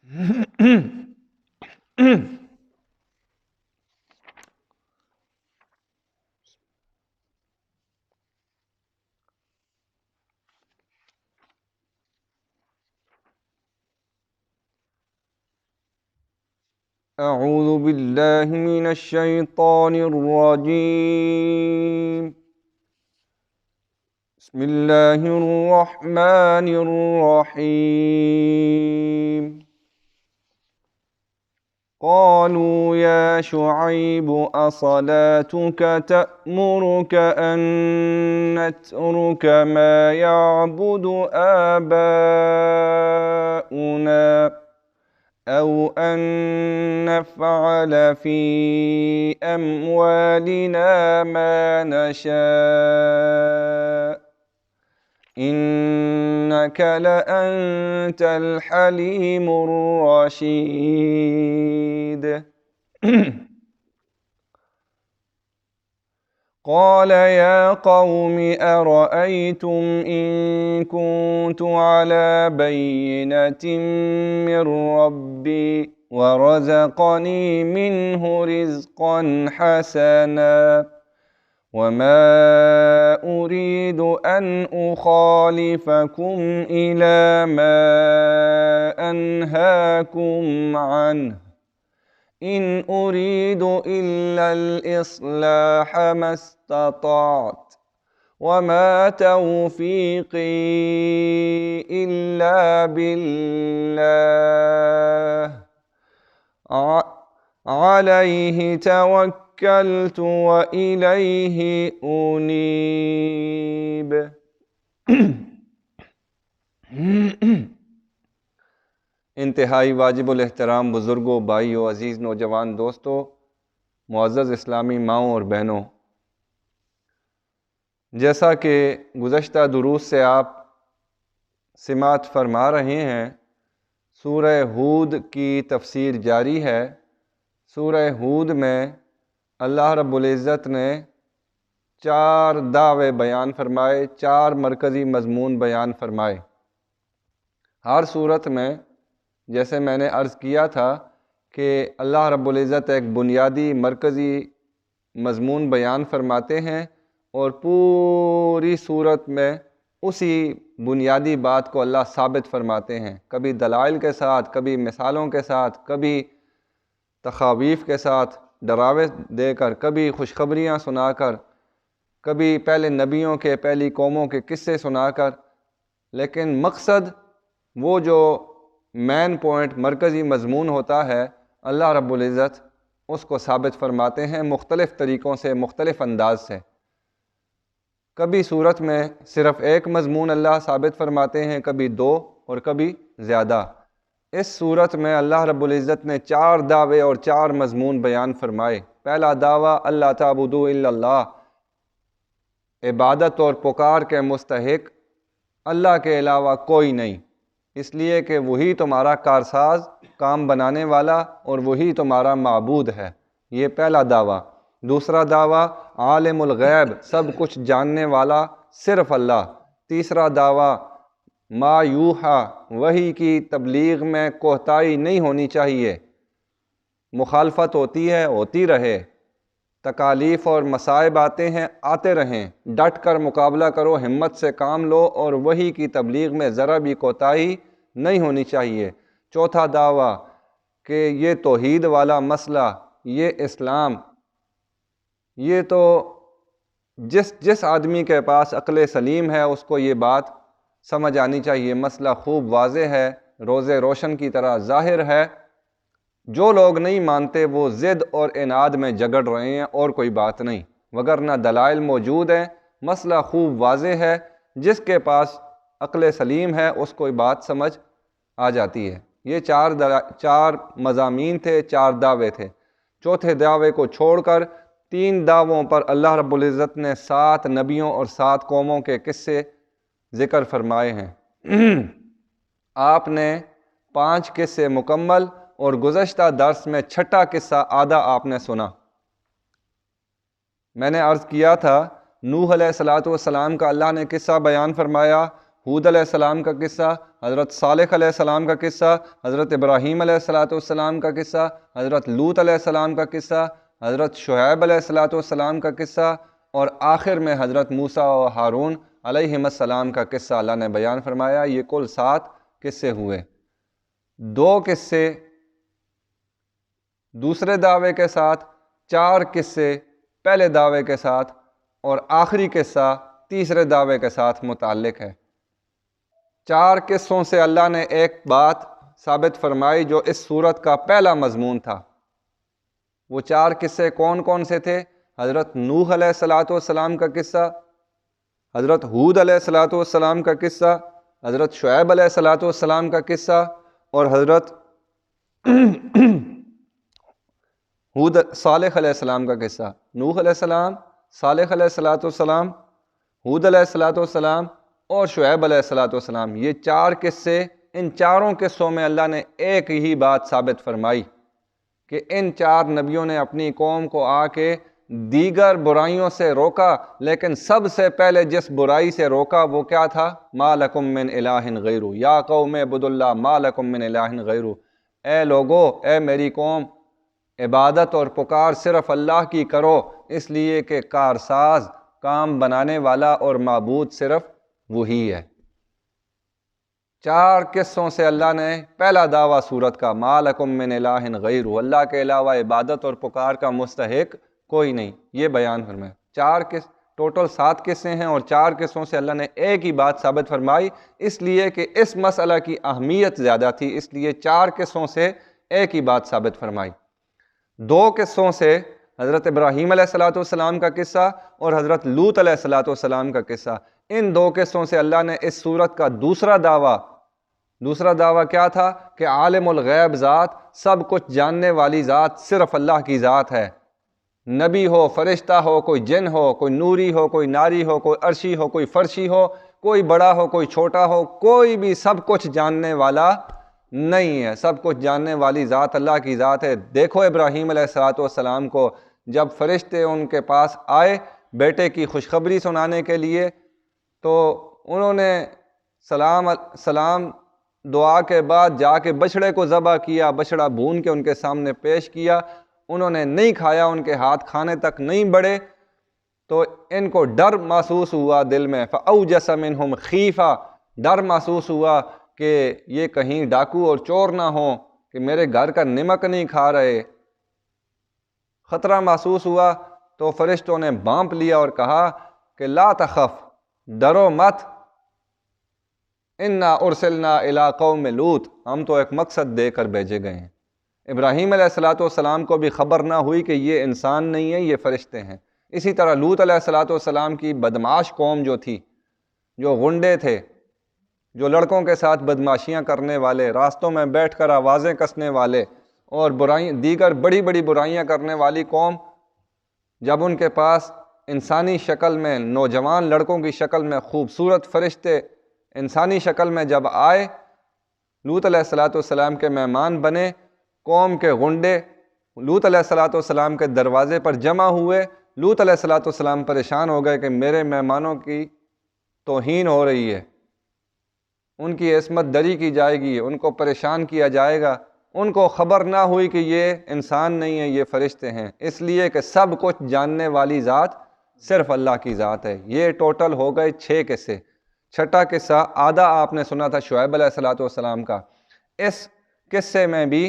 اعوذ باللہ من الشیطان الرجیم بسم اللہ الرحمن الرحیم قالوا یا شعیب اصلاتك تأمرك ان نترك ما يعبد آباؤنا أو أن نفعل في أموالنا ما نشاء إنك لأنت الحليم الرشيد قال يا قوم أرأيتم إن كنت على بينة من ربي ورزقني منه رزقا حسنا وما أريد أن أخالفكم إلى ما أنهاكم عنه إن أريد إلا الإصلاح ما استطعت وما توفيقي إلا بالله عليه توكلت وإليه أنيب انتہائی واجب الاحترام بزرگوں، بھائیوں، عزیز نوجوان دوستوں، معزز اسلامی ماؤں اور بہنوں، جیسا کہ گزشتہ دروس سے آپ سماعت فرما رہے ہیں، سورہ ہود کی تفسیر جاری ہے۔ سورہ ہود میں اللہ رب العزت نے 4 دعوے بیان فرمائے، 4 مرکزی مضمون بیان فرمائے۔ ہر صورت میں جیسے میں نے عرض کیا تھا کہ اللہ رب العزت ایک بنیادی مرکزی مضمون بیان فرماتے ہیں اور پوری صورت میں اسی بنیادی بات کو اللہ ثابت فرماتے ہیں، کبھی دلائل کے ساتھ، کبھی مثالوں کے ساتھ، کبھی تخاویف کے ساتھ، ڈراوے دے کر، کبھی خوشخبریاں سنا کر، کبھی پہلے نبیوں کے، پہلی قوموں کے قصے سنا کر، لیکن مقصد وہ جو مین پوائنٹ، مرکزی مضمون ہوتا ہے، اللہ رب العزت اس کو ثابت فرماتے ہیں مختلف طریقوں سے، مختلف انداز سے۔ کبھی صورت میں صرف ایک مضمون اللہ ثابت فرماتے ہیں، کبھی 2 اور کبھی زیادہ۔ اس صورت میں اللہ رب العزت نے 4 دعوے اور 4 مضمون بیان فرمائے۔ پہلا دعویٰ اللہ تعبدوا الا اللہ، عبادت اور پکار کے مستحق اللہ کے علاوہ کوئی نہیں، اس لیے کہ وہی تمہارا کارساز، کام بنانے والا، اور وہی تمہارا معبود ہے۔ یہ پہلا دعویٰ۔ دوسرا دعویٰ عالم الغیب، سب کچھ جاننے والا صرف اللہ۔ تیسرا دعویٰ ما یوحا، وحی کی تبلیغ میں کوتاہی نہیں ہونی چاہیے، مخالفت ہوتی ہے، ہوتی رہے، تکالیف اور مصائب آتے ہیں، آتے رہیں، ڈٹ کر مقابلہ کرو، ہمت سے کام لو، اور وحی کی تبلیغ میں ذرا بھی کوتاہی نہیں ہونی چاہیے۔ چوتھا دعویٰ کہ یہ توحید والا مسئلہ، یہ اسلام، یہ تو جس آدمی کے پاس عقل سلیم ہے اس کو یہ بات سمجھ آنی چاہیے، مسئلہ خوب واضح ہے، روز روشن کی طرح ظاہر ہے۔ جو لوگ نہیں مانتے وہ ضد اور عناد میں جگڑ رہے ہیں، اور کوئی بات نہیں، وگرنہ دلائل موجود ہیں، مسئلہ خوب واضح ہے، جس کے پاس عقل سلیم ہے اس کو بات سمجھ آ جاتی ہے۔ یہ 4 مضامین تھے، 4 دعوے تھے۔ چوتھے دعوے کو چھوڑ کر 3 دعووں پر اللہ رب العزت نے 7 نبیوں اور 7 قوموں کے قصے ذکر فرمائے ہیں۔ آپ نے 5 قصے مکمل، اور گزشتہ درس میں 6واں قصہ آدھا آپ نے سنا۔ میں نے عرض کیا تھا نوح علیہ السلام کا اللہ نے قصہ بیان فرمایا، حود علیہ السلام کا قصہ، حضرت صالح علیہ السلام کا قصہ، حضرت ابراہیم علیہ السلام کا قصہ، حضرت لوط علیہ السلام کا قصہ، حضرت شعیب علیہ السلام کا قصہ، اور آخر میں حضرت موسیٰ و ہارون علیہم السلام کا قصہ اللہ نے بیان فرمایا۔ یہ کل 7 قصے ہوئے۔ 2 قصے دوسرے دعوے کے ساتھ، 4 قصے پہلے دعوے کے ساتھ، اور آخری قصہ تیسرے دعوے کے ساتھ متعلق ہے۔ 4 قصوں سے اللہ نے ایک بات ثابت فرمائی جو اس سورت کا پہلا مضمون تھا۔ وہ 4 قصے کون کون سے تھے؟ حضرت نوح علیہ السلام کا قصہ، حضرت حود علیہ السلام کا قصہ، حضرت شعیب علیہ السلام کا قصہ، اور حضرت صالح علیہ السلام کا قصہ۔ نوح علیہ السلام، صالح علیہ السلام، حود علیہ السلام اور شعیب علیہ السلام، یہ 4 قصے، ان 4 قصوں میں اللہ نے ایک ہی بات ثابت فرمائی کہ ان 4 نبیوں نے اپنی قوم کو آ کے دیگر برائیوں سے روکا، لیکن سب سے پہلے جس برائی سے روکا وہ کیا تھا؟ ما لکم من الہ غیرہ، یا قوم اعبدوا اللہ ما لکم من الہ غیرہ، اے لوگو، اے میری قوم، عبادت اور پکار صرف اللہ کی کرو، اس لیے کہ کارساز، کام بنانے والا اور معبود صرف وہی ہے۔ 4 قصوں سے اللہ نے پہلا دعویٰ سورت کا، ما لکم من الہ غیرہ، اللہ کے علاوہ عبادت اور پکار کا مستحق کوئی نہیں، یہ بیان فرمایا۔ 4 ٹوٹل 7 قصے ہیں، اور 4 قصوں سے اللہ نے ایک ہی بات ثابت فرمائی، اس لیے کہ اس مسئلہ کی اہمیت زیادہ تھی، اس لیے 4 قصوں سے ایک ہی بات ثابت فرمائی۔ 2 قصوں سے حضرت ابراہیم علیہ السلام کا قصہ اور حضرت لوط علیہ السلام کا قصہ، ان 2 قصوں سے اللہ نے اس سورت کا دوسرا دعویٰ کیا تھا کہ عالم الغیب ذات، سب کچھ جاننے والی ذات صرف اللہ کی ذات ہے۔ نبی ہو، فرشتہ ہو، کوئی جن ہو، کوئی نوری ہو، کوئی ناری ہو، کوئی عرشی ہو، کوئی فرشی ہو، کوئی بڑا ہو، کوئی چھوٹا ہو، کوئی بھی سب کچھ جاننے والا نہیں ہے، سب کچھ جاننے والی ذات اللہ کی ذات ہے۔ دیکھو ابراہیم علیہ السلام کو، جب فرشتے ان کے پاس آئے بیٹے کی خوشخبری سنانے کے لیے، تو انہوں نے سلام دعا کے بعد جا کے بچڑے کو ذبح کیا، بچڑا بھون کے ان کے سامنے پیش کیا، انہوں نے نہیں کھایا، ان کے ہاتھ کھانے تک نہیں بڑھے، تو ان کو ڈر محسوس ہوا دل میں، فَأَوْجَسَ مِنْهُمْ خِیفَةً، ڈر محسوس ہوا کہ یہ کہیں ڈاکو اور چور نہ ہوں کہ میرے گھر کا نمک نہیں کھا رہے، خطرہ محسوس ہوا، تو فرشتوں نے بانپ لیا اور کہا کہ لا تخف، ڈرو مت، انا ارسلنا الی قوم لوط، ہم تو ایک مقصد دے کر بھیجے گئے ہیں۔ ابراہیم علیہ السلام کو بھی خبر نہ ہوئی کہ یہ انسان نہیں ہے، یہ فرشتے ہیں۔ اسی طرح لوط علیہ السلام کی بدمعاش قوم جو تھی، جو غنڈے تھے، جو لڑکوں کے ساتھ بدمعاشیاں کرنے والے، راستوں میں بیٹھ کر آوازیں کسنے والے اور دیگر بڑی بڑی برائیاں کرنے والی قوم، جب ان کے پاس انسانی شکل میں، نوجوان لڑکوں کی شکل میں خوبصورت فرشتے انسانی شکل میں جب آئے، لوط علیہ السلام کے مہمان بنے، قوم کے غنڈے لوط علیہ السلام کے دروازے پر جمع ہوئے، لوط علیہ السلام پریشان ہو گئے کہ میرے مہمانوں کی توہین ہو رہی ہے، ان کی عصمت دری کی جائے گی، ان کو پریشان کیا جائے گا۔ ان کو خبر نہ ہوئی کہ یہ انسان نہیں ہے، یہ فرشتے ہیں، اس لیے کہ سب کچھ جاننے والی ذات صرف اللہ کی ذات ہے۔ یہ ٹوٹل ہو گئے 6 قصے۔ چھٹا قصہ آدھا آپ نے سنا تھا شعیب علیہ السلام کا۔ اس قصے میں بھی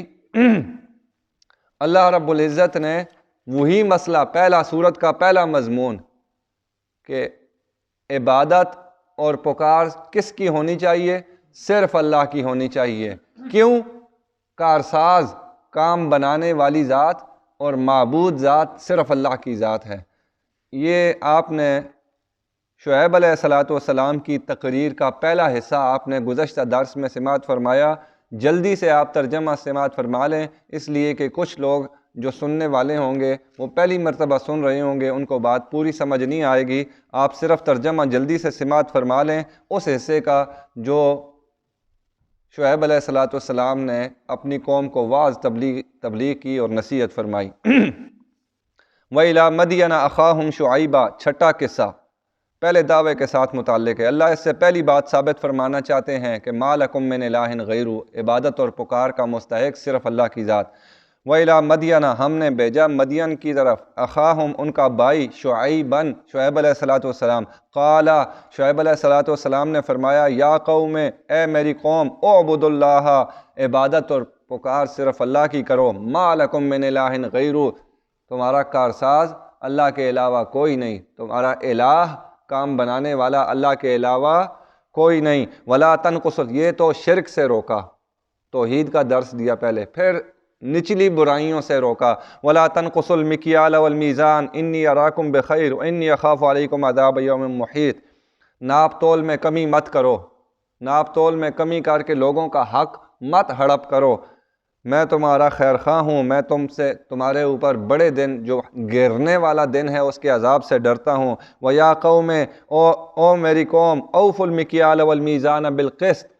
اللہ رب العزت نے وہی مسئلہ، پہلا سورت کا پہلا مضمون کہ عبادت اور پکار کس کی ہونی چاہیے؟ صرف اللہ کی ہونی چاہیے۔ کیوں؟ کارساز، کام بنانے والی ذات اور معبود ذات صرف اللہ کی ذات ہے۔ یہ آپ نے شعیب علیہ السلام کی تقریر کا پہلا حصہ آپ نے گزشتہ درس میں سماعت فرمایا، جلدی سے آپ ترجمہ سماعت فرما لیں، اس لیے کہ کچھ لوگ جو سننے والے ہوں گے وہ پہلی مرتبہ سن رہے ہوں گے، ان کو بات پوری سمجھ نہیں آئے گی۔ آپ صرف ترجمہ جلدی سے سماعت فرما لیں اس حصے کا جو شعیب علیہ السلام نے اپنی قوم کو واعظ تبلیغ کی اور نصیحت فرمائی۔ وَإِلَىٰ مَدْيَنَ أَخَاهُمْ شُعَيْبًا، چھٹا قصہ، پہلے دعوے کے ساتھ متعلق ہے۔ اللہ اس سے پہلی بات ثابت فرمانا چاہتے ہیں کہ ما لکم من الہ غیر، عبادت اور پکار کا مستحق صرف اللہ کی ذات۔ وَإِلَىٰ مَدْيَنَ، ہم نے بھیجا مدین کی طرف، اخاہم ان کا بھائی، شعیباً شعیب علیہ السلام، قال شعیب علیہ السلام نے فرمایا، یا قوم، اے میری قوم، اعبدوا اللہ، عبادت اور پکار صرف اللہ کی کرو، ما لکم من الہ غیر، تمہارا کارساز اللہ کے علاوہ کوئی نہیں، تمہارا الہ کام بنانے والا اللہ کے علاوہ کوئی نہیں۔ ولا تنقصوا، یہ تو شرک سے روکا، توحید کا درس دیا پہلے، پھر نچلی برائیوں سے روکا۔ ولا تنقصوا المکیال والمیزان انی اراکم بخیر انی اخاف علیکم عذاب یوم محیط، ناپ تول میں کمی مت کرو، ناپ تول میں کمی کر کے لوگوں کا حق مت ہڑپ کرو، میں تمہارا خیر خواہ ہوں، میں تمہارے اوپر بڑے دن جو گرنے والا دن ہے اس کے عذاب سے ڈرتا ہوں۔ وَيَا قَوْمِ، او میری قوم، أَوْفُوا الْمِكْيَالَ وَالْمِيزَانَ بِالْقِسْطِ،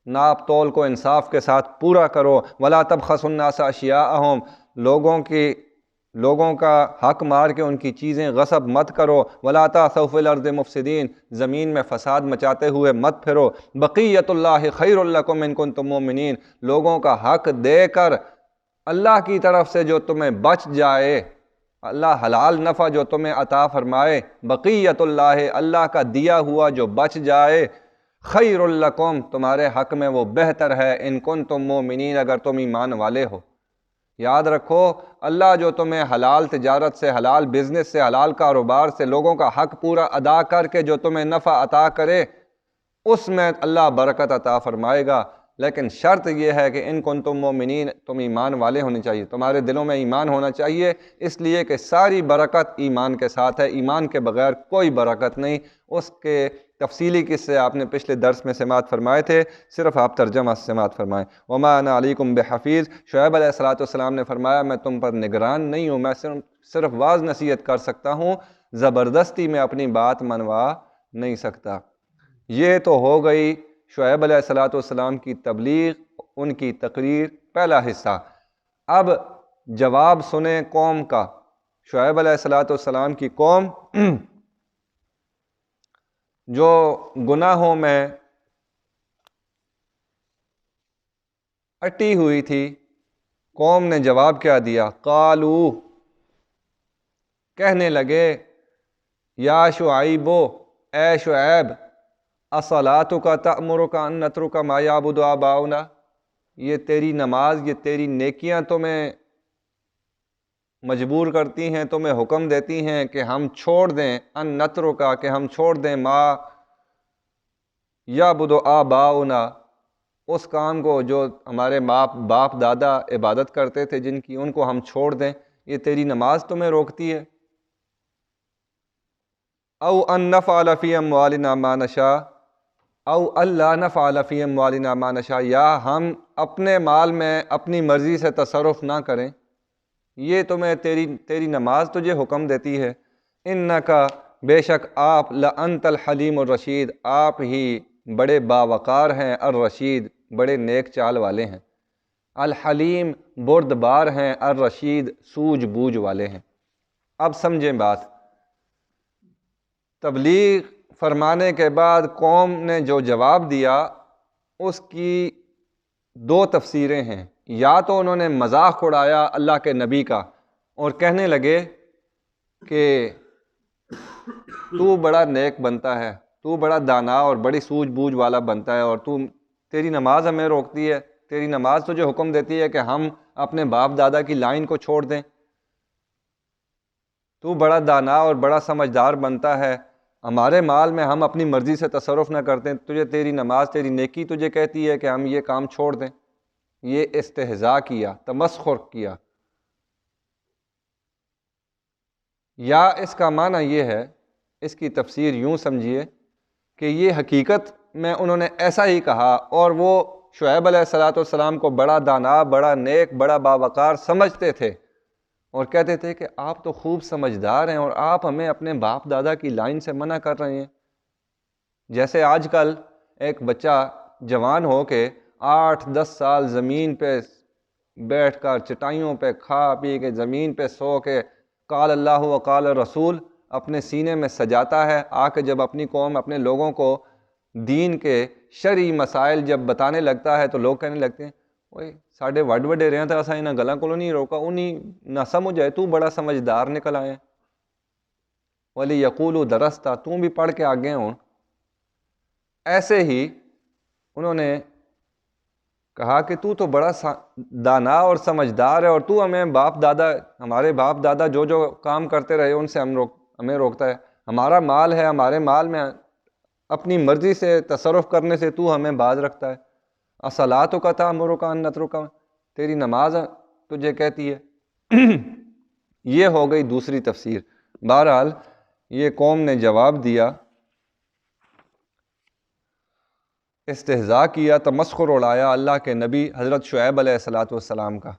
ناپ تول کو انصاف کے ساتھ پورا کرو۔ وَلَا تَبْخَسُوا النَّاسَ أَشْيَاءَهُمْ، لوگوں کا حق مار کے ان کی چیزیں غصب مت کرو۔ وَلَا تَعْثَوْا فِي الْأَرْضِ مُفْسِدِينَ، زمین میں فساد مچاتے ہوئے مت پھرو۔ بقیۃ اللہ خیر لکم ان کنتم مؤمنین، لوگوں کا حق دے کر اللہ کی طرف سے جو تمہیں بچ جائے، اللہ حلال نفع جو تمہیں عطا فرمائے، بقیۃ اللہ، اللہ کا دیا ہوا جو بچ جائے، خیر لکم، تمہارے حق میں وہ بہتر ہے، ان کنتم مؤمنین، اگر تم ایمان والے ہو۔ یاد رکھو، اللہ جو تمہیں حلال تجارت سے، حلال بزنس سے، حلال کاروبار سے لوگوں کا حق پورا ادا کر کے جو تمہیں نفع عطا کرے، اس میں اللہ برکت عطا فرمائے گا، لیکن شرط یہ ہے کہ ان کنتم مومنین، تم ایمان والے ہونے چاہیے، تمہارے دلوں میں ایمان ہونا چاہیے، اس لیے کہ ساری برکت ایمان کے ساتھ ہے، ایمان کے بغیر کوئی برکت نہیں۔ اس کے تفصیلی قصے آپ نے پچھلے درس میں سماعت فرمائے تھے، صرف آپ ترجمہ سماعت فرمائیں۔ وما انا علیکم بحفیظ، شعیب علیہ السلام نے فرمایا میں تم پر نگران نہیں ہوں، میں صرف واعظ نصیحت کر سکتا ہوں، زبردستی میں اپنی بات منوا نہیں سکتا۔ یہ تو ہو گئی شعیب علیہ السلام کی تبلیغ، ان کی تقریر، پہلا حصہ۔ اب جواب سنیں قوم کا۔ شعیب علیہ السلام کی قوم جو گناہوں میں اٹی ہوئی تھی، قوم نے جواب کیا دیا؟ قالو، کہنے لگے، یا شعیبو، اے شعیب، اصلاتک تأمرک ان نترک ما یعبد آباؤنا، یہ تیری نماز، یہ تیری نیکیاں تمہیں مجبور کرتی ہیں، تمہیں حکم دیتی ہیں کہ ہم چھوڑ دیں، ان نترکا، کہ ہم چھوڑ دیں، ما یعبد آباؤنا، اس کام کو جو ہمارے باپ دادا عبادت کرتے تھے جن کی، ان کو ہم چھوڑ دیں، یہ تیری نماز تمہیں روکتی ہے؟ او ان نفعل فی اموالنا ما نشاء، او اللہ نفعل فی اموالنا ما نشاء، یا ہم اپنے مال میں اپنی مرضی سے تصرف نہ کریں، یہ تمہیں تیری نماز تجھے حکم دیتی ہے۔ انکا، بے شک آپ، لانت الحلیم الرشید، آپ ہی بڑے باوقار ہیں، الرشید، بڑے نیک چال والے ہیں، الحلیم بردبار ہیں، الرشید سوجھ بوجھ والے ہیں۔ اب سمجھیں بات، تبلیغ فرمانے کے بعد قوم نے جو جواب دیا اس کی دو تفسیریں ہیں۔ یا تو انہوں نے مذاق اڑایا اللہ کے نبی کا اور کہنے لگے کہ تو بڑا نیک بنتا ہے، تو بڑا دانا اور بڑی سوجھ بوجھ والا بنتا ہے، اور تیری نماز ہمیں روکتی ہے، تیری نماز تجھے حکم دیتی ہے کہ ہم اپنے باپ دادا کی لائن کو چھوڑ دیں، تو بڑا دانا اور بڑا سمجھدار بنتا ہے، ہمارے مال میں ہم اپنی مرضی سے تصرف نہ کرتے، تیری نماز، تیری نیکی تجھے کہتی ہے کہ ہم یہ کام چھوڑ دیں۔ یہ استہزاء کیا، تمسخر کیا۔ یا اس کا معنی یہ ہے، اس کی تفسیر یوں سمجھیے کہ یہ حقیقت میں انہوں نے ایسا ہی کہا، اور وہ شعیب علیہ السلام کو بڑا دانا، بڑا نیک، بڑا باوقار سمجھتے تھے، اور کہتے تھے کہ آپ تو خوب سمجھدار ہیں اور آپ ہمیں اپنے باپ دادا کی لائن سے منع کر رہے ہیں۔ جیسے آج کل ایک بچہ جوان ہو کے 8-10 سال زمین پہ بیٹھ کر، چٹائیوں پہ کھا پی کے، زمین پہ سو کے، قال اللہ و قال رسول، اپنے سینے میں سجاتا ہے، آ کے جب اپنی قوم اپنے لوگوں کو دین کے شرعی مسائل جب بتانے لگتا ہے تو لوگ کہنے لگتے ہیں اوئے ساڈے وڈ وڈیریاں تے اساں انہاں گلاں کولوں نہیں روکا، انہیں نہ سمجھ آئے، تو بڑا سمجھدار نکل آئے، ولی یقولو درستا، تو بھی پڑھ کے آگے ہوں۔ ایسے ہی انہوں نے کہا کہ تو بڑا دانا اور سمجھدار ہے، اور تو ہمیں ہمارے باپ دادا جو جو کام کرتے رہے ان سے ہمیں روکتا ہے، ہمارا مال ہے، ہمارے مال میں اپنی مرضی سے تصرف کرنے سے تو ہمیں باز رکھتا ہے۔ الصلاۃ کا تأمرک ان نترک، تیری نماز تجھے کہتی ہے۔ یہ ہو گئی دوسری تفسیر۔ بہرحال یہ قوم نے جواب دیا، استہزاء کیا، تمسخر اڑایا اللہ کے نبی حضرت شعیب علیہ السلام کا۔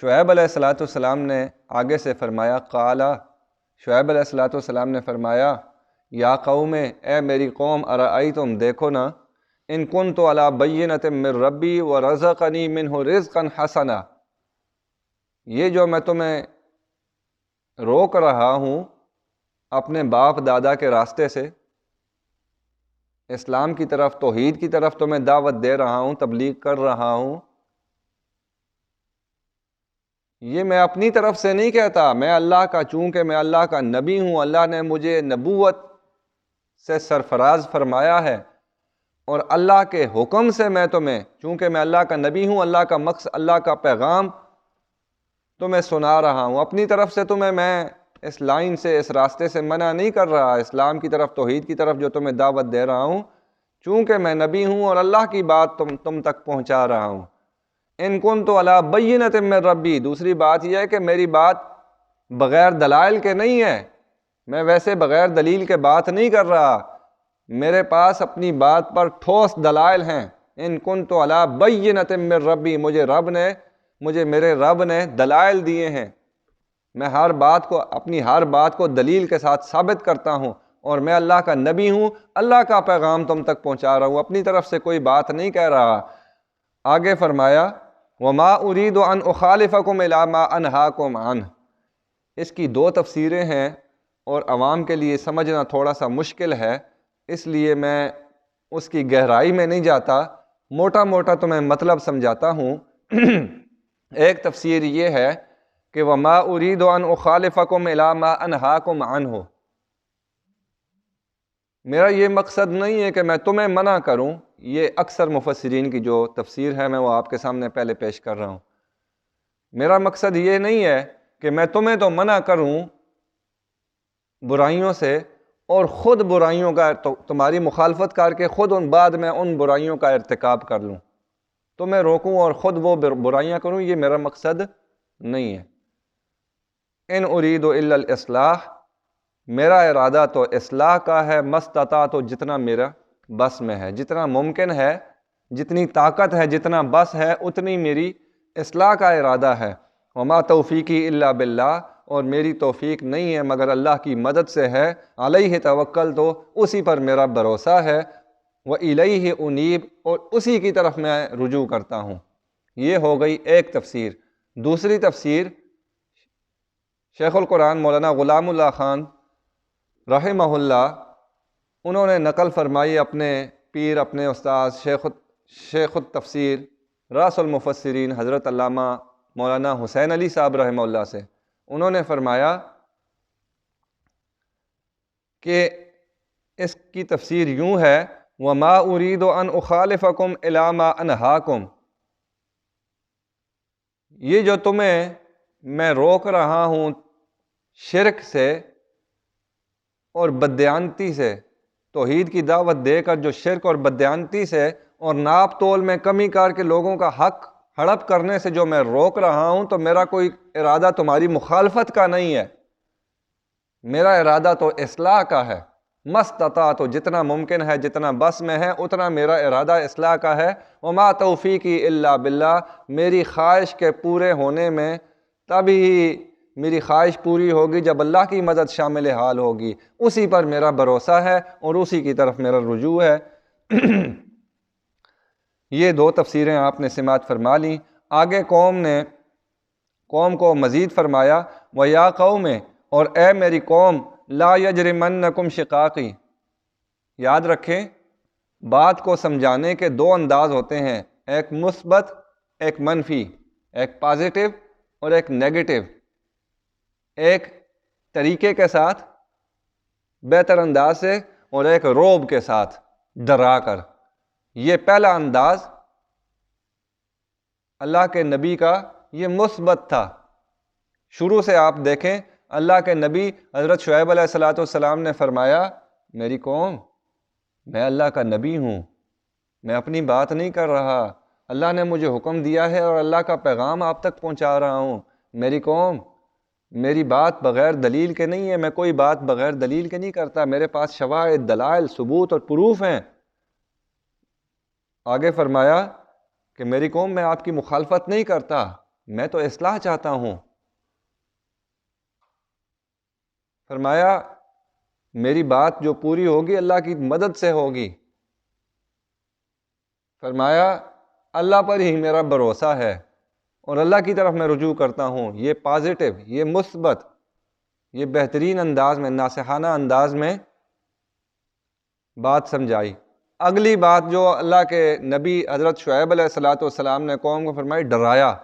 شعیب علیہ السلام نے آگے سے فرمایا، قالا، شعیب علیہ السلام نے فرمایا، یا قوم، اے میری قوم، ارأیتم، دیکھو نا، ان کنت علی بینۃ من ربی ورزقنی منہ رزقا حسنا، یہ جو میں تمہیں روک رہا ہوں اپنے باپ دادا کے راستے سے، اسلام کی طرف، توحید کی طرف تمہیں دعوت دے رہا ہوں، تبلیغ کر رہا ہوں، یہ میں اپنی طرف سے نہیں کہتا، میں اللہ کا، چونکہ میں اللہ کا نبی ہوں، اللہ نے مجھے نبوت سے سرفراز فرمایا ہے، اور اللہ کے حکم سے میں تمہیں، چونکہ میں اللہ کا نبی ہوں، اللہ کا مقصد، اللہ کا پیغام تمہیں سنا رہا ہوں، اپنی طرف سے تمہیں میں اس لائن سے، اس راستے سے منع نہیں کر رہا، اسلام کی طرف، توحید کی طرف جو تمہیں دعوت دے رہا ہوں، چونکہ میں نبی ہوں اور اللہ کی بات تم تک پہنچا رہا ہوں۔ ان کنت علی بینۃ من ربی، دوسری بات یہ ہے کہ میری بات بغیر دلائل کے نہیں ہے، میں ویسے بغیر دلیل کے بات نہیں کر رہا، میرے پاس اپنی بات پر ٹھوس دلائل ہیں۔ ان کنت علی بینۃ من ربی، مجھے میرے رب نے دلائل دیے ہیں، میں اپنی ہر بات کو دلیل کے ساتھ ثابت کرتا ہوں، اور میں اللہ کا نبی ہوں، اللہ کا پیغام تم تک پہنچا رہا ہوں، اپنی طرف سے کوئی بات نہیں کہہ رہا۔ آگے فرمایا، وما اريد ان اخالفكم الى ما انهاكم عنه، اس کی دو تفسیریں ہیں اور عوام کے لیے سمجھنا تھوڑا سا مشکل ہے، اس لیے میں اس کی گہرائی میں نہیں جاتا، موٹا موٹا تمہیں مطلب سمجھاتا ہوں۔ ایک تفسیر یہ ہے کہ وما اريد ان اخالفكم الى ما انهاكم عنه، میرا یہ مقصد نہیں ہے کہ میں تمہیں منع کروں، یہ اکثر مفسرین کی جو تفسیر ہے میں وہ آپ کے سامنے پہلے پیش کر رہا ہوں۔ میرا مقصد یہ نہیں ہے کہ میں تمہیں تو منع کروں برائیوں سے، اور خود برائیوں کا، تمہاری مخالفت کر کے خود بعد میں ان برائیوں کا ارتکاب کر لوں، تمہیں روکوں اور خود وہ برائیاں کروں، یہ میرا مقصد نہیں ہے۔ ان اريد الا الاصلاح، میرا ارادہ تو اصلاح کا ہے، مستطاعت، تو جتنا میرا بس میں ہے، جتنا ممکن ہے، جتنی طاقت ہے، جتنا بس ہے، اتنی میری اصلاح کا ارادہ ہے۔ وما توفیقی الا باللہ، اور میری توفیق نہیں ہے مگر اللہ کی مدد سے ہے، علیہ توکل، تو اسی پر میرا بھروسہ ہے، وإلیہ انیب، اور اسی کی طرف میں رجوع کرتا ہوں۔ یہ ہو گئی ایک تفسیر۔ دوسری تفسیر شیخ القرآن مولانا غلام اللہ خان رحمہ اللہ، انہوں نے نقل فرمائی اپنے پیر، اپنے استاذ شیخ التفسیر راس المفسرین حضرت علامہ مولانا حسین علی صاحب رحمہ اللہ سے، انہوں نے فرمایا کہ اس کی تفسیر یوں ہے، وما اريد ان اخالفكم الى ما انهاكم، یہ جو تمہیں میں روک رہا ہوں شرک سے اور بددیانتی سے، توحید کی دعوت دے کر جو شرک اور بددیانتی سے اور ناپ تول میں کمی کر کے لوگوں کا حق ہڑپ کرنے سے جو میں روک رہا ہوں، تو میرا کوئی ارادہ تمہاری مخالفت کا نہیں ہے، میرا ارادہ تو اصلاح کا ہے، مستطاعت، تو جتنا ممکن ہے، جتنا بس میں ہے، اتنا میرا ارادہ اصلاح کا ہے۔ وما توفیقی الا باللہ، میری خواہش کے پورے ہونے میں تبھی میری خواہش پوری ہوگی جب اللہ کی مدد شامل حال ہوگی، اسی پر میرا بھروسہ ہے اور اسی کی طرف میرا رجوع ہے۔ یہ دو تفسیریں آپ نے سماعت فرما لیں۔ آگے قوم کو مزید فرمایا، وَيَا قَوْمِ، اور اے میری قوم، لا یجرمنکم شقاقی، یاد رکھیں بات کو سمجھانے کے دو انداز ہوتے ہیں، ایک مثبت ایک منفی، ایک پازیٹیو اور ایک نیگیٹو، ایک طریقے کے ساتھ بہتر انداز سے اور ایک روب کے ساتھ ڈرا کر۔ یہ پہلا انداز اللہ کے نبی کا یہ مثبت تھا۔ شروع سے آپ دیکھیں اللہ کے نبی حضرت شعیب علیہ السلام نے فرمایا میری قوم میں اللہ کا نبی ہوں، میں اپنی بات نہیں کر رہا، اللہ نے مجھے حکم دیا ہے اور اللہ کا پیغام آپ تک پہنچا رہا ہوں۔ میری قوم میری بات بغیر دلیل کے نہیں ہے، میں کوئی بات بغیر دلیل کے نہیں کرتا، میرے پاس شواہد، دلائل، ثبوت اور پروف ہیں۔ آگے فرمایا کہ میری قوم میں آپ کی مخالفت نہیں کرتا، میں تو اصلاح چاہتا ہوں۔ فرمایا میری بات جو پوری ہوگی اللہ کی مدد سے ہوگی۔ فرمایا اللہ پر ہی میرا بھروسہ ہے اور اللہ کی طرف میں رجوع کرتا ہوں۔ یہ پازیٹیو، یہ مثبت، یہ بہترین انداز میں، ناصحانہ انداز میں بات سمجھائی۔ اگلی بات جو اللہ کے نبی حضرت شعیب علیہ السلام نے قوم کو فرمائی، ڈرایا۔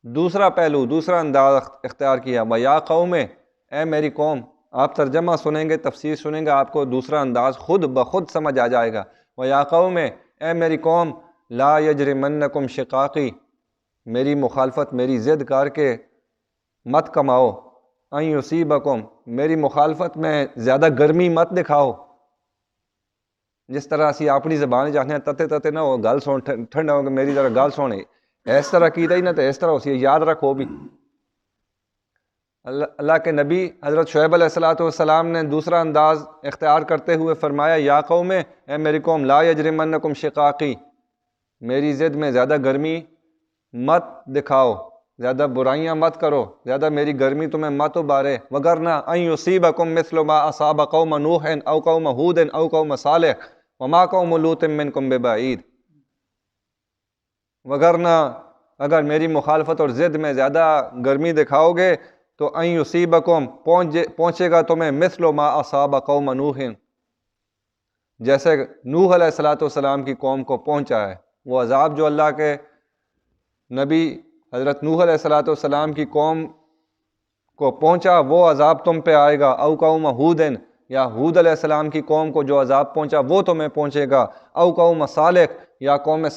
دوسرا پہلو، دوسرا انداز اختیار کیا، وَيَا قَوْمِ، اے میری قوم۔ آپ ترجمہ سنیں گے، تفسیر سنیں گے، آپ کو دوسرا انداز خود بخود سمجھ آ جائے گا۔ وَيَا قَوْمِ، اے میری قوم، لا یجرمنکم شقاقی، میری مخالفت، میری ضد کر کے مت کماؤ، ان یصیبکم، میری مخالفت میں زیادہ گرمی مت دکھاؤ۔ جس طرح اسی اپنی زبان چاہتے ہیں تتے تتے نہ ہو، گل سن ٹھنڈا ہو کہ میری ذرا گل سنے، اس طرح کیتا ہی نہ تو اس طرح اسی یاد رکھو بھی۔ اللہ کے نبی حضرت شعیب علیہ السلام نے دوسرا انداز اختیار کرتے ہوئے فرمایا یا قوم، اے میری قوم، لا یجرمنکم شقاقی، میری ضد میں زیادہ گرمی مت دکھاؤ، زیادہ برائیاں مت کرو، زیادہ میری گرمی تمہیں مت ابارے، وگرنہ ان یصیبکم مثل ما اصاب قوم نوح او قوم ہود او قوم صالح وما قوم لوط منکم ببعید، وگرنہ اگر میری مخالفت اور ضد میں زیادہ گرمی دکھاؤ گے تو ان یصیبکم، پہنچے گا تمہیں مثل ما اصاب قوم نوح، جیسے نوح علیہ السلام کی قوم کو پہنچا ہے۔ وہ عذاب جو اللہ کے نبی حضرت نوح علیہ السلام کی قوم کو پہنچا، وہ عذاب تم پہ آئے گا۔ او قوم ہود، یا ہود علیہ السلام کی قوم کو جو عذاب پہنچا وہ تمہیں پہنچے گا۔ او قوم صالح، یا قوم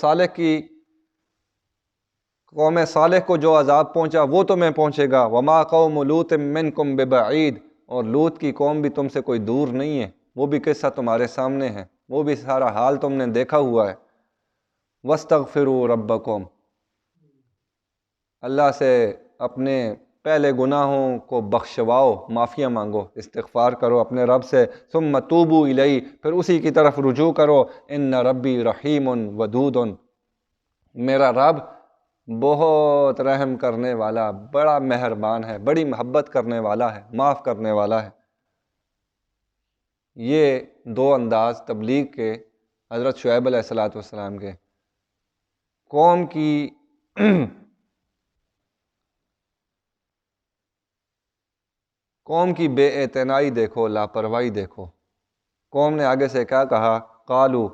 صالح کو جو عذاب پہنچا وہ تمہیں پہنچے گا۔ وما قوم لوط منکم ببعید، اور لوط کی قوم بھی تم سے کوئی دور نہیں ہے، وہ بھی قصہ تمہارے سامنے ہے، وہ بھی سارا حال تم نے دیکھا ہوا ہے۔ واستغفروا ربکم، اللہ سے اپنے پہلے گناہوں کو بخشواؤ، معافیاں مانگو، استغفار کرو اپنے رب سے۔ ثم توبوا الیہ، پھر اسی کی طرف رجوع کرو۔ ان ربی رحیم ودود، میرا رب بہت رحم کرنے والا، بڑا مہربان ہے، بڑی محبت کرنے والا ہے، معاف کرنے والا ہے۔ یہ دو انداز تبلیغ کے حضرت شعیب علیہ السلام کے۔ قوم کی بے اعتنائی دیکھو، لاپرواہی دیکھو۔ قوم نے آگے سے کیا کہا؟ قالو،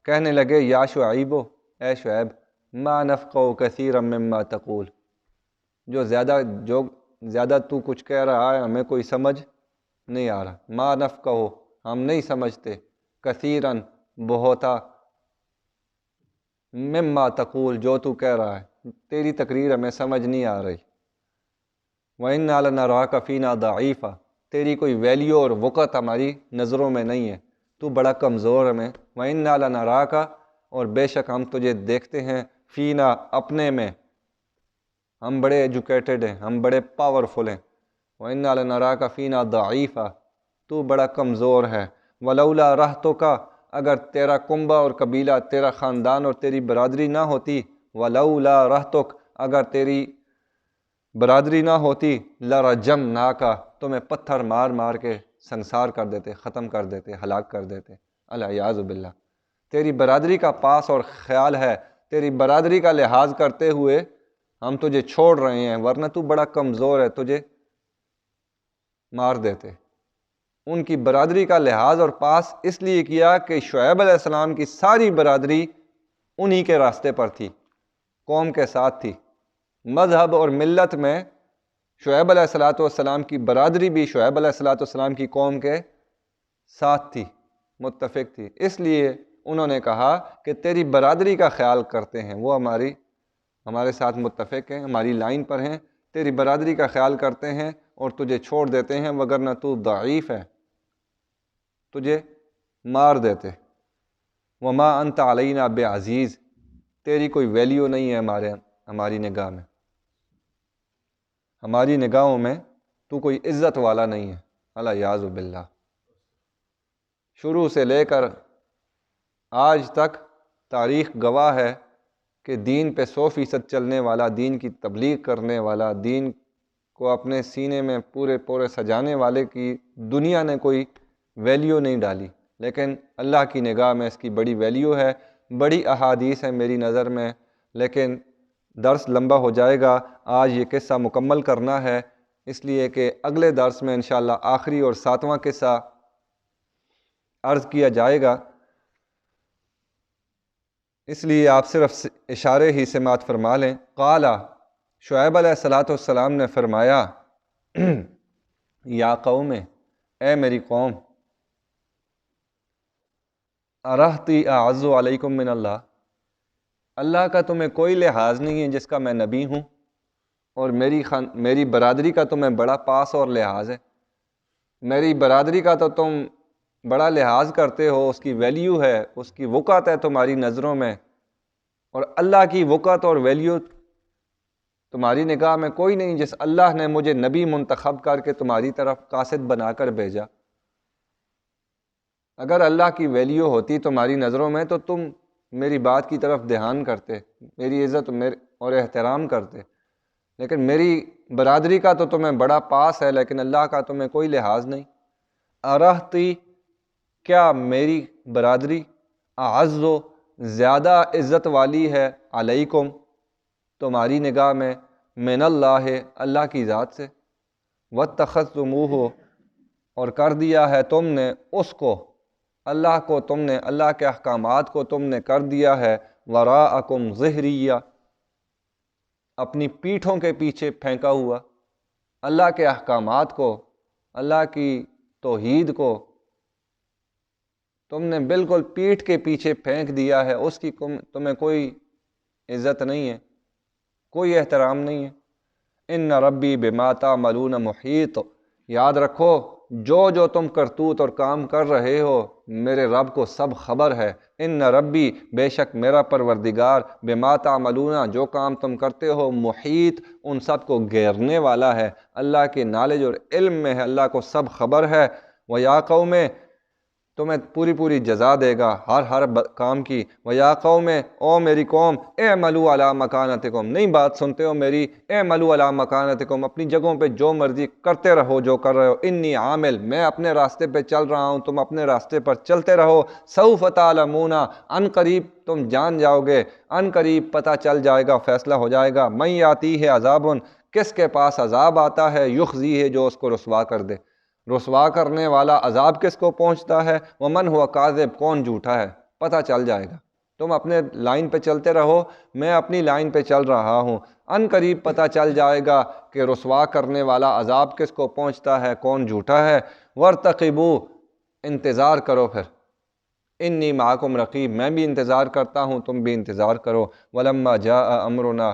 کہنے لگے یا شعیب، اے شعیب، ما نفقہ کثیرا مما تقول، جو زیادہ تو کچھ کہہ رہا ہے ہمیں کوئی سمجھ نہیں آ رہا۔ ما نفقہ، ہم نہیں سمجھتے، کثیرا، بہتا، مما تقول، جو تو کہہ رہا ہے، تیری تقریر ہمیں سمجھ نہیں آ رہی۔ وَإِنَّا لَنَرَاكَ فِينَا ضَعِيفًا، تیری کوئی ویلیو اور وقت ہماری نظروں میں نہیں ہے، تو بڑا کمزور ہمیں۔ وَإِنَّا لَنَرَاكَ، اور بے شک ہم تجھے دیکھتے ہیں، فینا، اپنے میں، ہم بڑے ایجوکیٹڈ ہیں، ہم بڑے پاورفل ہیں۔ وَإِنَّا لَنَرَاكَ فِينَا ضَعِيفًا، تو بڑا کمزور ہے۔ وَلَوْلَا رَحْتُكَ، اگر تیرا کنبہ اور قبیلہ، تیرا خاندان اور تیری برادری نہ ہوتی، وَلَوْلَا رَحْتُكَ، اگر تیری برادری نہ ہوتی، لَرَجَمْنَاكَ، تمہیں پتھر مار مار کے سنسار کر دیتے، ختم کر دیتے، ہلاک کر دیتے، العیاذ باللہ۔ تیری برادری کا پاس اور خیال ہے، تیری برادری کا لحاظ کرتے ہوئے ہم تجھے چھوڑ رہے ہیں، ورنہ تو بڑا کمزور ہے، تجھے مار دیتے۔ ان کی برادری کا لحاظ اور پاس اس لیے کیا کہ شعیب علیہ السلام کی ساری برادری انہی کے راستے پر تھی، قوم کے ساتھ تھی۔ مذہب اور ملت میں شعیب علیہ السلام کی برادری بھی شعیب علیہ السلام کی قوم کے ساتھ تھی، متفق تھی۔ اس لیے انہوں نے کہا کہ تیری برادری کا خیال کرتے ہیں، وہ ہمارے ساتھ متفق ہیں، ہماری لائن پر ہیں، تیری برادری کا خیال کرتے ہیں اور تجھے چھوڑ دیتے ہیں، وگرنہ تو ضعیف ہے، تجھے مار دیتے۔ وما انت علینا بعزیز، تیری کوئی ویلیو نہیں ہے ہماری نگاہ میں، ہماری نگاہوں میں تو کوئی عزت والا نہیں ہے، الیاذ باللہ۔ شروع سے لے کر آج تک تاریخ گواہ ہے کہ دین پہ 100% چلنے والا، دین کی تبلیغ کرنے والا، دین کو اپنے سینے میں پورے سجانے والے کی دنیا نے کوئی ویلیو نہیں ڈالی، لیکن اللہ کی نگاہ میں اس کی بڑی ویلیو ہے، بڑی احادیث ہے میری نظر میں، لیکن درس لمبا ہو جائے گا، آج یہ قصہ مکمل کرنا ہے، اس لیے کہ اگلے درس میں انشاءاللہ آخری اور 7واں قصہ عرض کیا جائے گا، اس لیے آپ صرف اشارے ہی سماعت فرما لیں۔ قال، شعیب علیہ السلام نے فرمایا، یا قوم، اے میری قوم، ارہتی اعز علیکم من اللہ، اللہ کا تمہیں کوئی لحاظ نہیں ہے جس کا میں نبی ہوں، اور میری برادری کا تمہیں بڑا پاس اور لحاظ ہے، میری برادری کا تو تم بڑا لحاظ کرتے ہو، اس کی ویلیو ہے، اس کی وقعت ہے تمہاری نظروں میں، اور اللہ کی وقعت اور ویلیو تمہاری نگاہ میں کوئی نہیں جس اللہ نے مجھے نبی منتخب کر کے تمہاری طرف قاصد بنا کر بھیجا۔ اگر اللہ کی ویلیو ہوتی تمہاری نظروں میں تو تم میری بات کی طرف دھیان کرتے، میری عزت اور احترام کرتے، لیکن میری برادری کا تو تمہیں بڑا پاس ہے، لیکن اللہ کا تمہیں کوئی لحاظ نہیں۔ ارہتی، کیا میری برادری اعز و زیادہ عزت والی ہے علیکم تمہاری نگاہ میں من اللہ اللہ کی ذات سے، واتخذتموہ اور کر دیا ہے تم نے اس کو، اللہ کو تم نے، اللہ کے احکامات کو تم نے کر دیا ہے وراءکم ظہریہ، اپنی پیٹھوں کے پیچھے پھینکا ہوا، اللہ کے احکامات کو، اللہ کی توحید کو تم نے بالکل پیٹھ کے پیچھے پھینک دیا ہے، اس کی تمہیں کوئی عزت نہیں ہے، کوئی احترام نہیں ہے۔ ان ربی بما تعملون محیط، یاد رکھو جو تم کرتوت اور کام کر رہے ہو میرے رب کو سب خبر ہے۔ ان ربی، بے شک میرا پروردگار، بما تعملون، جو کام تم کرتے ہو، محیط، ان سب کو گھیرنے والا ہے، اللہ کے نالج اور علم میں ہے، اللہ کو سب خبر ہے۔ وَيَا قَوْمِ، تمہیں پوری جزا دے گا ہر کام کی۔ وَيَا قَوْمِ، او میری قوم، اعملوا علی مکانتکم، نہیں بات سنتے ہو میری، اعملوا علی مکانتکم، اپنی جگہوں پہ جو مرضی کرتے رہو جو کر رہے ہو، انی عامل، میں اپنے راستے پہ چل رہا ہوں، تم اپنے راستے پر چلتے رہو، سوف تعلمون، ان قریب تم جان جاؤ گے، ان قریب پتہ چل جائے گا، فیصلہ ہو جائے گا، من یاتیہ عذاب، کس کے پاس عذاب آتا ہے، یخزیہ، جو اس کو رسوا کر دے، رسوا کرنے والا عذاب کس کو پہنچتا ہے، ومن ہوا کاذب، کون جھوٹا ہے، پتہ چل جائے گا۔ تم اپنے لائن پہ چلتے رہو، میں اپنی لائن پہ چل رہا ہوں، ان قریب پتہ چل جائے گا کہ رسوا کرنے والا عذاب کس کو پہنچتا ہے، کون جھوٹا ہے۔ وارتقبوا، انتظار کرو پھر، انی معکم رقیب، میں بھی انتظار کرتا ہوں، تم بھی انتظار کرو۔ ولما جاء امرنا،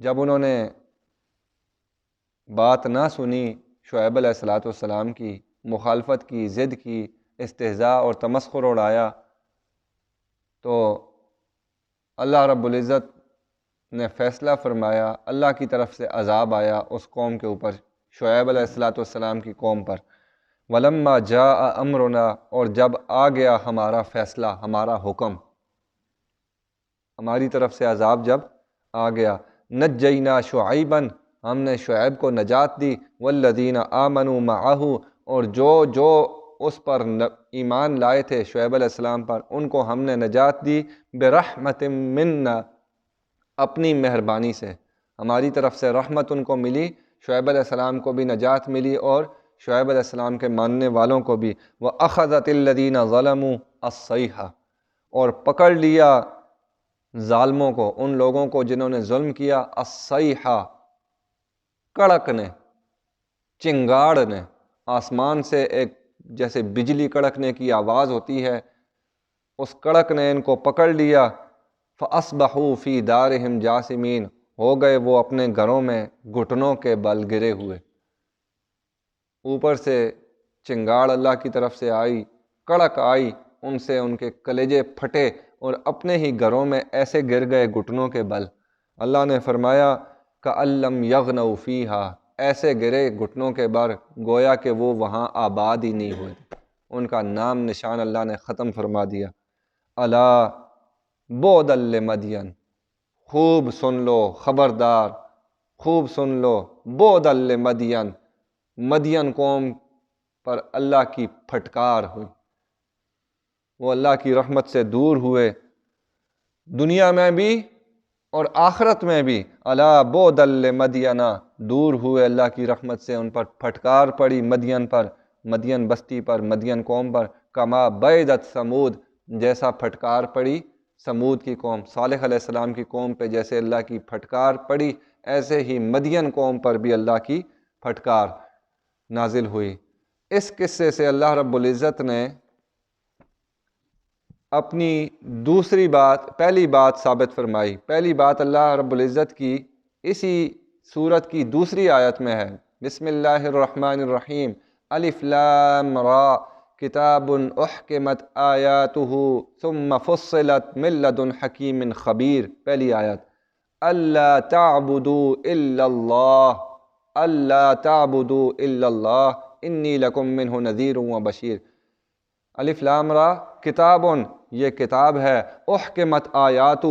جب انہوں نے بات نہ سنی شعیب علیہ السلام کی، مخالفت کی، ضد کی، استہزاء اور تمسخر اڑایا، تو اللہ رب العزت نے فیصلہ فرمایا، اللہ کی طرف سے عذاب آیا اس قوم کے اوپر، شعیب علیہ السلام کی قوم پر۔ ولما جاء امرنا، اور جب آ گیا ہمارا فیصلہ، ہمارا حکم، ہماری طرف سے عذاب جب آ گیا، نجینا شعیبا، ہم نے شعیب کو نجات دی، والذین آمنوا معہ، اور جو اس پر ایمان لائے تھے شعیب علیہ السلام پر، ان کو ہم نے نجات دی، برحمت منا، اپنی مہربانی سے، ہماری طرف سے رحمت ان کو ملی شعیب علیہ السلام کو بھی نجات ملی اور شعیب علیہ السلام کے ماننے والوں کو بھی۔ وَأَخَذَتِ الَّذِينَ ظَلَمُوا الصَّيْحَةُ، اور پکڑ لیا ظالموں کو، ان لوگوں کو جنہوں نے ظلم کیا، الصیحہ، کڑک نے، چنگاڑ نے، آسمان سے ایک جیسے بجلی کڑکنے کی آواز ہوتی ہے، اس کڑک نے ان کو پکڑ لیا۔ فَأَصْبَحُوا فِي دَارِهِمْ جَاثِمِينَ، ہو گئے وہ اپنے گھروں میں گھٹنوں کے بل گرے ہوئے۔ اوپر سے چنگاڑ اللہ کی طرف سے آئی، کڑک آئی، ان سے ان کے کلیجے پھٹے اور اپنے ہی گھروں میں ایسے گر گئے گھٹنوں کے بل۔ اللہ نے فرمایا كَأَن لَّمْ يَغْنَوْا فِيهَا، ایسے گرے گھٹنوں کے بل گویا کہ وہ وہاں آباد ہی نہیں ہوئے، ان کا نام نشان اللہ نے ختم فرما دیا۔ الا بعدا لمدین، خوب سن لو، خبردار، خوب سن لو، بعدا لمدین، مدین قوم پر اللہ کی پھٹکار ہوئی، وہ اللہ کی رحمت سے دور ہوئے، دنیا میں بھی اور آخرت میں بھی۔ الا بعدا لمدین، دور ہوئے اللہ کی رحمت سے، ان پر پھٹکار پڑی مدین پر، مدین بستی پر، مدین قوم پر۔ کما بعدت ثمود، جیسا پھٹکار پڑی سمود کی قوم، صالح علیہ السلام کی قوم پہ جیسے اللہ کی پھٹکار پڑی، ایسے ہی مدین قوم پر بھی اللہ کی پھٹکار نازل ہوئی۔ اس قصے سے اللہ رب العزت نے اپنی دوسری بات، پہلی بات ثابت فرمائی۔ پہلی بات اللہ رب العزت کی اسی سورت کی دوسری آیت میں ہے، بسم اللہ الرحمن الرحیم، الف لام را، کتاب احکمت آیاتہ ثم فصلت من لدن حکیم خبیر۔ پہلی آیت، اللہ تعبدوا الا اللہ، اللہ تعبدوا الا اللہ انی لکم منہ نذیر و بشیر۔ الف لام را، کتابن، یہ کتاب ہے، احکمت آیاتہ،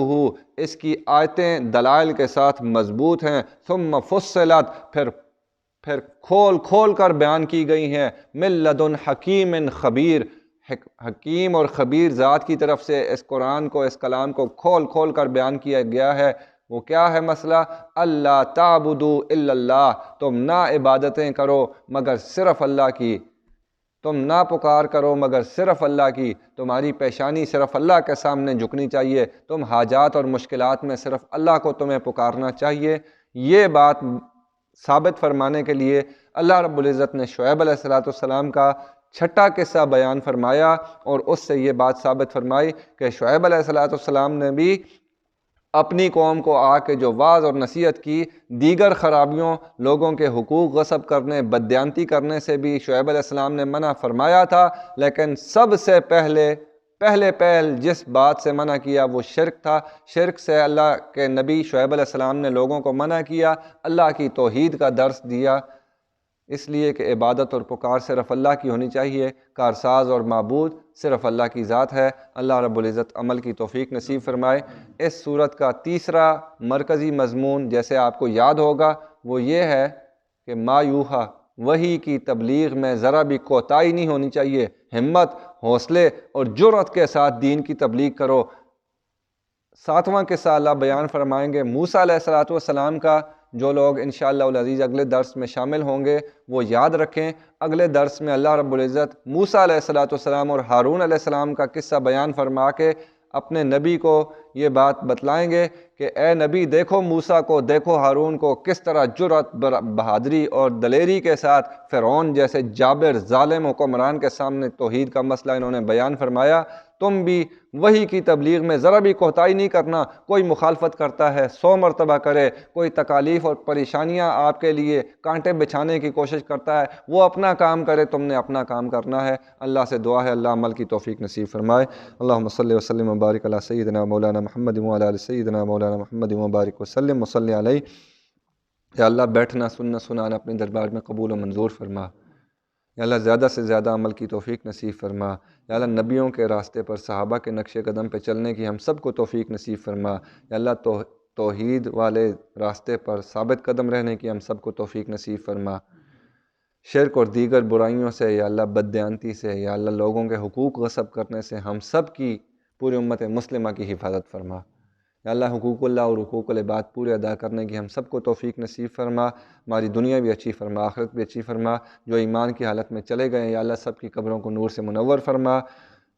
اس کی آیتیں دلائل کے ساتھ مضبوط ہیں، ثم فصلت، پھر کھول کھول کر بیان کی گئی ہیں، من لدن حکیم خبیر، حکیم اور خبیر ذات کی طرف سے اس قرآن کو، اس کلام کو کھول کھول کر بیان کیا گیا ہے۔ وہ کیا ہے مسئلہ؟ اللہ تعبدوا الا اللہ، تم نہ عبادتیں کرو مگر صرف اللہ کی، تم نہ پکار کرو مگر صرف اللہ کی، تمہاری پیشانی صرف اللہ کے سامنے جھکنی چاہیے، تم حاجات اور مشکلات میں صرف اللہ کو تمہیں پکارنا چاہیے۔ یہ بات ثابت فرمانے کے لیے اللہ رب العزت نے شعیب علیہ السلام کا چھٹا قصہ بیان فرمایا، اور اس سے یہ بات ثابت فرمائی کہ شعیب علیہ السلام نے بھی اپنی قوم کو آ کے جو واعظ اور نصیحت کی، دیگر خرابیوں، لوگوں کے حقوق غصب کرنے، بددیانتی کرنے سے بھی شعیب علیہ السلام نے منع فرمایا تھا، لیکن سب سے پہل جس بات سے منع کیا وہ شرک تھا۔ شرک سے اللہ کے نبی شعیب علیہ السلام نے لوگوں کو منع کیا، اللہ کی توحید کا درس دیا، اس لیے کہ عبادت اور پکار صرف اللہ کی ہونی چاہیے، کارساز اور معبود صرف اللہ کی ذات ہے۔ اللہ رب العزت عمل کی توفیق نصیب فرمائے۔ اس صورت کا تیسرا مرکزی مضمون جیسے آپ کو یاد ہوگا وہ یہ ہے کہ ما یوحا، وحی کی تبلیغ میں ذرا بھی کوتاہی نہیں ہونی چاہیے، ہمت، حوصلے اور جرأت کے ساتھ دین کی تبلیغ کرو۔ ساتواں قصہ اللہ بیان فرمائیں گے موسیٰ علیہ السلام کا، جو لوگ انشاءاللہ العزیز اگلے درس میں شامل ہوں گے وہ یاد رکھیں۔ اگلے درس میں اللہ رب العزت موسیٰ علیہ السلام اور ہارون علیہ السلام کا قصہ بیان فرما کے اپنے نبی کو یہ بات بتلائیں گے کہ اے نبی، دیکھو موسیٰ کو، دیکھو ہارون کو، کس طرح جرأت، بہادری اور دلیری کے ساتھ فرعون جیسے جابر ظالم حکمران کے سامنے توحید کا مسئلہ انہوں نے بیان فرمایا۔ تم بھی وحی کی تبلیغ میں ذرا بھی کوتاہی نہیں کرنا۔ کوئی مخالفت کرتا ہے 100 مرتبہ کرے، کوئی تکالیف اور پریشانیاں آپ کے لیے کانٹے بچھانے کی کوشش کرتا ہے، وہ اپنا کام کرے، تم نے اپنا کام کرنا ہے۔ اللہ سے دعا ہے اللہ عمل کی توفیق نصیب فرمائے۔ اللہم صلی وسلم وبارک علی سیدنا مولانا محمد وعلی آل سیدنا مولانا محمد وبارک وسلم وصلی علیہ۔ یا اللہ بیٹھنا، سنانا اپنے دربار میں قبول و منظور فرما۔ یا اللہ زیادہ سے زیادہ عمل کی توفیق نصیب فرما۔ یا اللہ نبیوں کے راستے پر، صحابہ کے نقش قدم پہ چلنے کی ہم سب کو توفیق نصیب فرما۔ یا اللہ توحید والے راستے پر ثابت قدم رہنے کی ہم سب کو توفیق نصیب فرما۔ شرک اور دیگر برائیوں سے، یا اللہ بددیانتی سے، یا اللہ لوگوں کے حقوق غصب کرنے سے ہم سب کی، پوری امت مسلمہ کی حفاظت فرما۔ یا اللہ حقوق اللہ اور حقوق العباد پورے ادا کرنے کی ہم سب کو توفیق نصیب فرما، ہماری دنیا بھی اچھی فرما، آخرت بھی اچھی فرما۔ جو ایمان کی حالت میں چلے گئے ہیں یا اللہ سب کی قبروں کو نور سے منور فرما،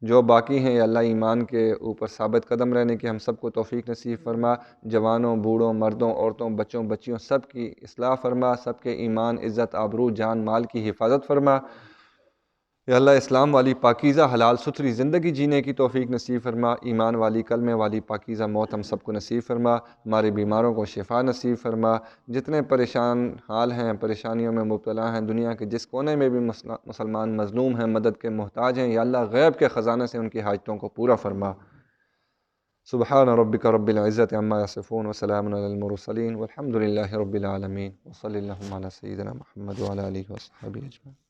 جو باقی ہیں یا اللہ ایمان کے اوپر ثابت قدم رہنے کی ہم سب کو توفیق نصیب فرما۔ جوانوں، بوڑھوں، مردوں، عورتوں، بچوں، بچیوں سب کی اصلاح فرما، سب کے ایمان، عزت، آبرو، جان، مال کی حفاظت فرما۔ یا اللہ اسلام والی پاکیزہ حلال ستھری زندگی جینے کی توفیق نصیب فرما، ایمان والی کلمے والی پاکیزہ موت ہم سب کو نصیب فرما، ہمارے بیماروں کو شفا نصیب فرما۔ جتنے پریشان حال ہیں، پریشانیوں میں مبتلا ہیں، دنیا کے جس کونے میں بھی مسلمان مظلوم ہیں، مدد کے محتاج ہیں، یا اللہ غیب کے خزانے سے ان کی حاجتوں کو پورا فرما۔ سبحان ربک رب العزت عما یصفون وسلام علی المرسلین والحمد للہ رب العالمین وصلی اللہ علی سیدنا محمد وعلی آلہ وصحبہ اجمعین۔